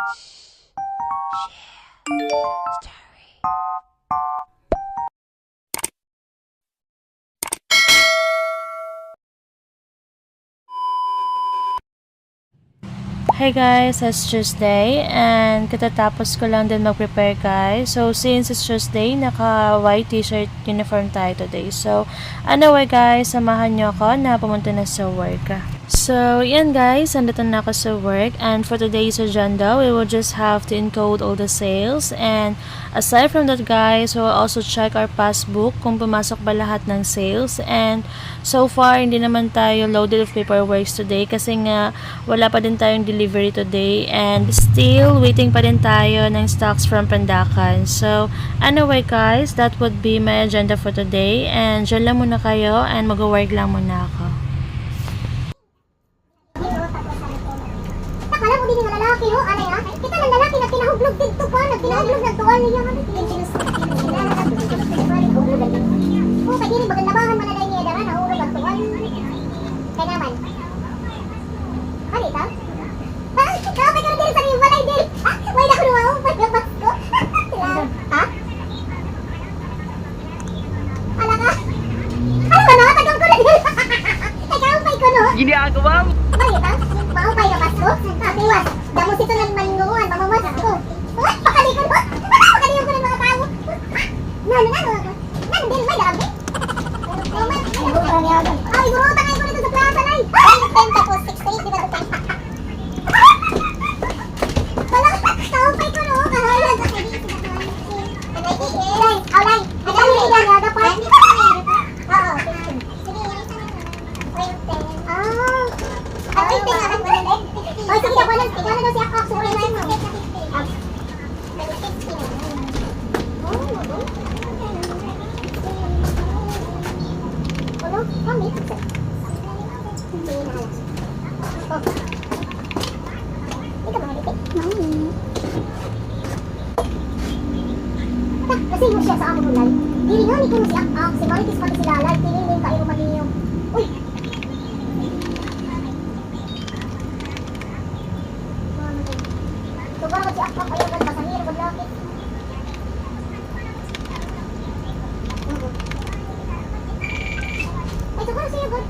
Hey guys, it's Tuesday and katatapos ko lang din mag-prepare guys. So since it's Tuesday, naka white t-shirt uniform tayo today. So anyway guys, samahan nyo ako na pumunta na sa work. So yan guys, andito na ako sa work and for today's agenda, we will just have to encode all the sales and aside from that guys, we'll also check our passbook kung pumasok ba lahat ng sales and so far hindi naman tayo loaded of paperwork today kasi nga wala pa din tayong delivery today and still waiting pa din tayo ng stocks from Pandacan. So anyway guys, that would be my agenda for today and dyan lang muna kayo and mag-work lang muna ako. Akala mo din yung lalaki, no? Ano yan? Kita ng lalaki na kinahublog dito pa. Nagkinahublog, nagtuwal niya. Oo, kaya din, bagang labahan manalay niya. Dara, nahurog ang tuwal. Kaya naman. Halita? Bakit? Kaya ka din sa iyong balay din. Ha? May nakuha ako. May nabas ko. Ha? Ala ka? Ano ba na? Tagang ko na din. Nagkaumpay ko, no? Gini ako, ma'am. Halita? Maupay na Pasko? Kapiwas, damos ito ng malingungan, mamamas ko. Pakalikon ko? Pakalikon ko ng mga tao. Nano, din, may dami. Ay, burutan kayo ko nito sa plaza, nay. 10 tapos 68, di ba ito? Wala, kaupay ko no, kahalan. Aulay, alam mo yan, dapat. Oo, sige, ay, tingnan ako na lang. Oy, sige ako lang. Tingnan daw si Akak. Sorry na mo. Ano? Kami? Hindi na alas. Oh. Ikaw ba nalipit? Kasi mo siya sa amo gulay. Dilingan ko si Akak. Si Maritis pati si Lalay. Tiniling kayo maniyong. Uy! Bakit si Akak ayaw ka pasahir, maglapit? Ay, siguro siya, God.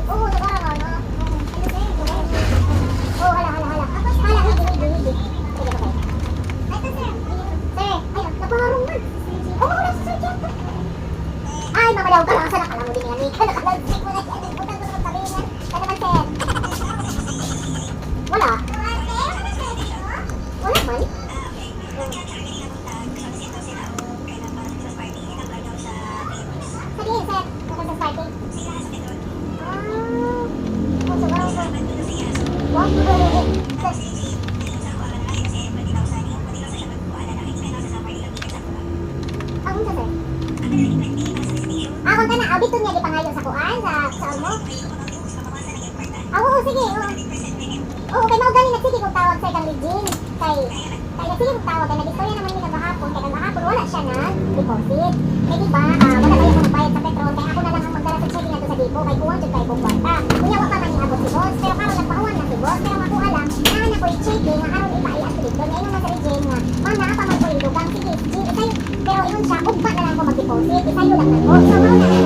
Oo, siguro nga, no? Oo, hala. Hala, hindi. Sige, okay. Ay, naparong man. Oo, wala sa Sir Jack. Ay, mamalaw ka lang. Sana ka lang mo din yan. Nakalagsik mo na siya. Butang ko sa sabi niya. Ano naman, Sir? Wala. Wala man? Sabihin, sir. Kung sa starting. Kung sa barang ko. Wag mo ba rin? Ako sa sir. Ako ka na. Abit niya di pangayon sa kuan. Sa mo. Ako, sige. Oo, kay mga galing nagsige kong tawag sa ikang Regine. Kay nagsige kong tawag, kay nag-istorya naman nila kahapon, kay kahapon wala siya na deposit. Kaya diba, wala kayo kung magbayad sa petrol, kaya ako na lang ang magdala sa checking nato sa Dipo, kay kuwan dyan kayo kong kwarta. Kuya, wak pa man niabot si boss, pero karon nagpahuwan na si boss, pero makuha lang, nahan ako i-checking, nga aron ipa-i-at dito, nga ingon na sa Regine nga, mana pa man ko ilugang, sige, pero ingon siya, ugba na lang ko mag-deposit, isayo lang na ko. So, mauna na.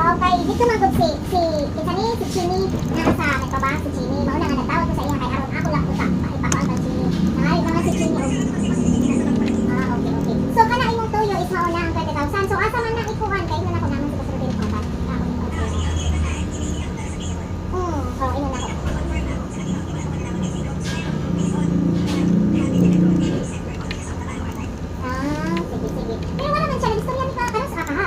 Okay, dito magod si Chini, nasa nagpaba si Chini, mauna nga nagtawag ko sa iya kay aron ako lang ko sa ipakuan ng Chini. Nangalit mga si Chini. Okay. So kana imong tuyo is mauna ang 20,000. So asa man na ikuhan kay ina na ko naman sa kasulod ko ba. Ina na ko. Sige. Pero wala man siya nag-istorya ni ka karon sa kakaha.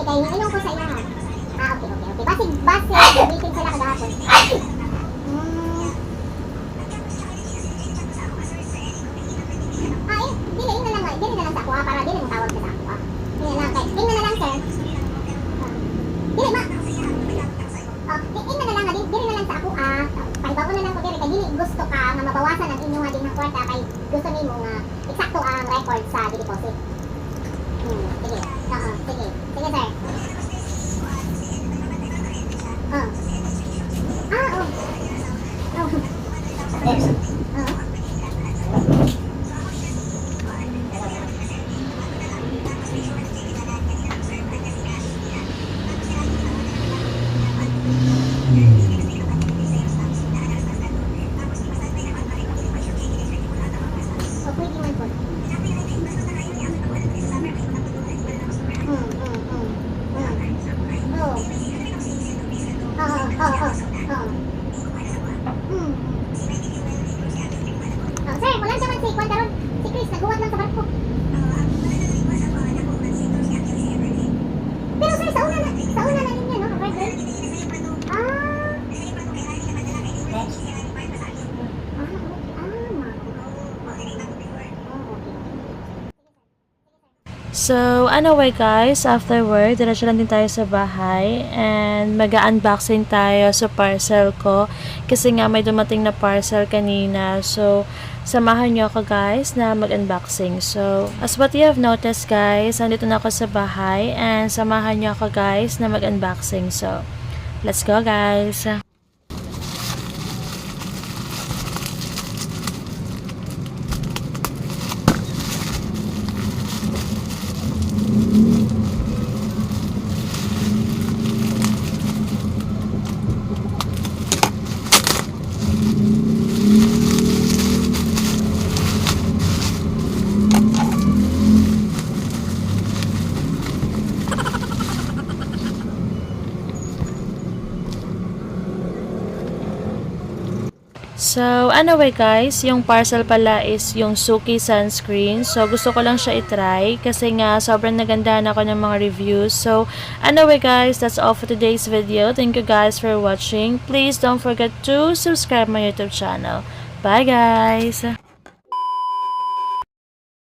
kay inom ko sa iya. Okay. Base, meeting sila kagahapon. Dili na lang sa ako para dili mo tawag ka sa ako. Dili na lang kay, tingnan na lang sir. Dili ma. Tingnan na lang dili na lang sa ako pahibaw na lang ko dili kay dili gusto ka nga mabawasan ang inyong din ng kwarta kay gusto nimo nga eksakto ang record sa deposit. Sige. Sige. Sige sir. Pwede man po. Sir, wala naman si Kwan Daron. Si Chris, naguwat lang sa barko. Pero sir, sa una na niya, no? Right, right? So, anyway guys, afterward, diretso lang din tayo sa bahay and mag-unboxing tayo sa parcel ko kasi nga may dumating na parcel kanina. So, samahan nyo ako guys na mag-unboxing. So, as what you have noticed guys, andito na ako sa bahay and samahan nyo ako guys na mag-unboxing. So, let's go guys! So, anyway guys, yung parcel pala is yung Suki sunscreen. So, gusto ko lang siya itry kasi nga sobrang nagandahan ako ng mga reviews. So, anyway guys, that's all for today's video. Thank you guys for watching. Please don't forget to subscribe my YouTube channel. Bye guys!